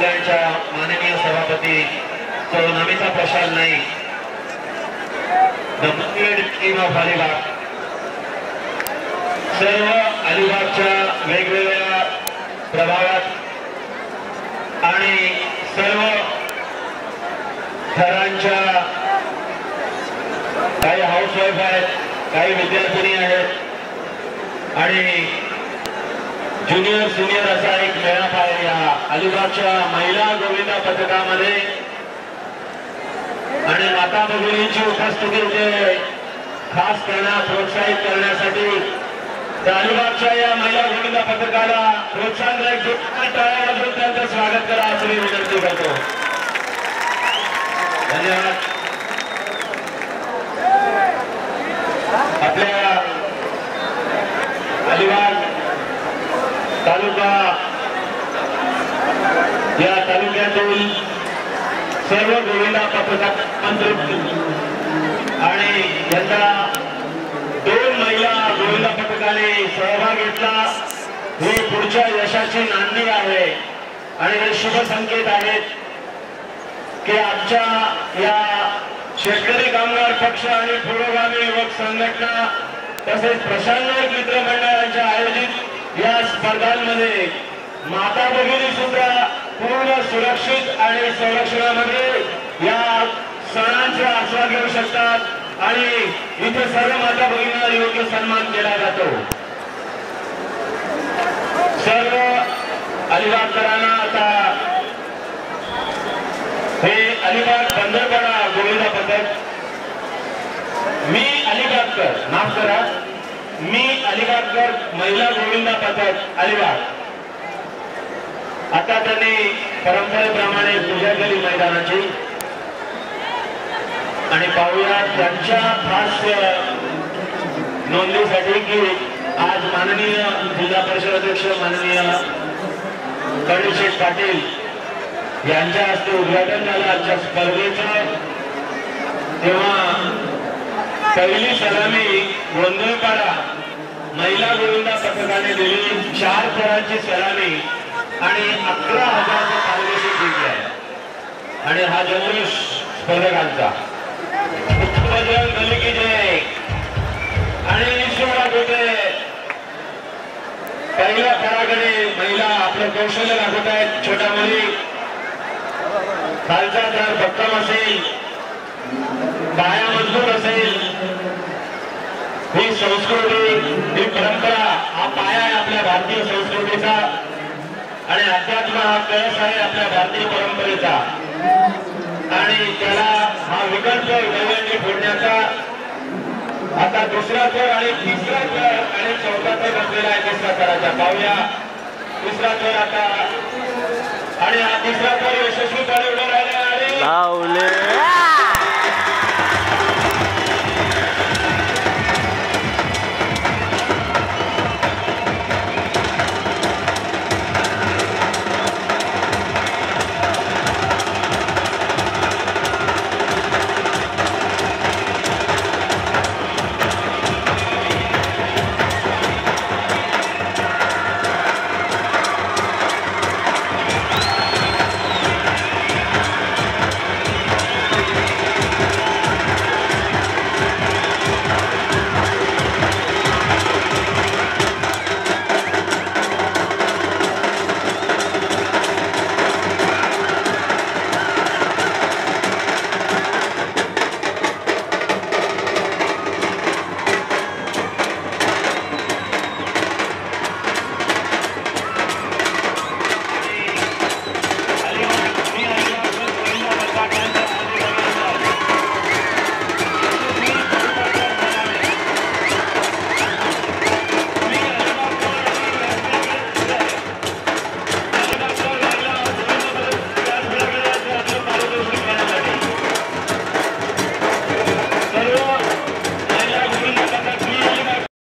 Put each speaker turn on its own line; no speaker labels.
कल्याणच्या माननीय सभापती सौ Namita Prashant Naik, the Mumbai team of Alibag, सर्व अलिबागच्या वेगवेगळ्या प्रभागात आणि सर्व थरांच्या काही हाऊसवाईफ आहेत, काही विद्यार्थिनी आहेत आणि ज्युनियर सिनियर असा एक मेळाप आहे या अलिबागच्या महिला गोविंदा पथकामध्ये आणि माता भगिनींची उपस्थिती इथे खास प्रोत्साहित करण्यासाठी अलिबागच्या या महिला गोविंदा पथकाला प्रोत्साहन टाळ्या वाजवून त्यांचं स्वागत करा अशी मी विनंती करतो. धन्यवाद. आपल्या अलिबाग तालुका या तालुक्यातील सर्व गोविंदा पथक आणि यंदा 2 महिला गोविंदा पथकाने सहभाग घेतला. ही पुढच्या यशाची नांदी आहे आणि हे शुभ संकेत आहेत की आजच्या या शेतकरी कामगार पक्ष आणि पुरोगामी युवक संघटना तसेच प्रशांत मित्र मंडळांच्या आयोजित या स्पर्धांमध्ये माता भगिनी सुद्धा पूर्ण सुरक्षित आणि संरक्षणामध्ये या सणांचा आस्वाद घेऊ शकतात आणि इथे सर्व माता भगिनींना योग्य सन्मान केला जातो. सर्व अलिबागकरांना आता हे अलिबाग बंदरपाडा गोविंदा पथक, मी अलिबागकर, माफ करा, मी अलिबागकर महिला गोविंदा पथक अलिबाग. आता त्यांनी परंपरेप्रमाणे पूजा केली मैदानाची आणि पाहूया त्यांच्या खास नोंदणीसाठी की आज माननीय जिल्हा परिषद अध्यक्ष माननीय कर्णशेठ पाटील यांच्या हस्ते उद्घाटन झालं आजच्या स्पर्धेचं. तेव्हा पहिली सलामी गोंधळपाडा महिला गोविंदा पथकाने दिली. 4 थरांची सलामी आणि 11,000 पारितोषिक जिंकले आहे आणि हा जल्लोष स्पर्धकांचा बजरंग बली की जय आणि ईश्वरा गोटे. पहिल्या थराकडे महिला आपलं कौशल्य दाखवत आहेत. छोट्या मुली, खालचा थर भक्कम असेल, पाया मजबूत असेल, ही संस्कृती, ही परंपरा, हा पाया आहे आपल्या भारतीय संस्कृतीचा आणि अध्यात्म हा कळस आहे आपल्या भारतीय परंपरेचा आणि त्याला हा विकल्प दहीहंडी फोडण्याचा आता 2रा थर आणि 3रा थर आणि 4था थर बसलेला आहे. 3ऱ्या थराचा पाहूया. 3रा थर आता आणि हा 3रा थर यशस्वीपणे उभा राहिला आहे.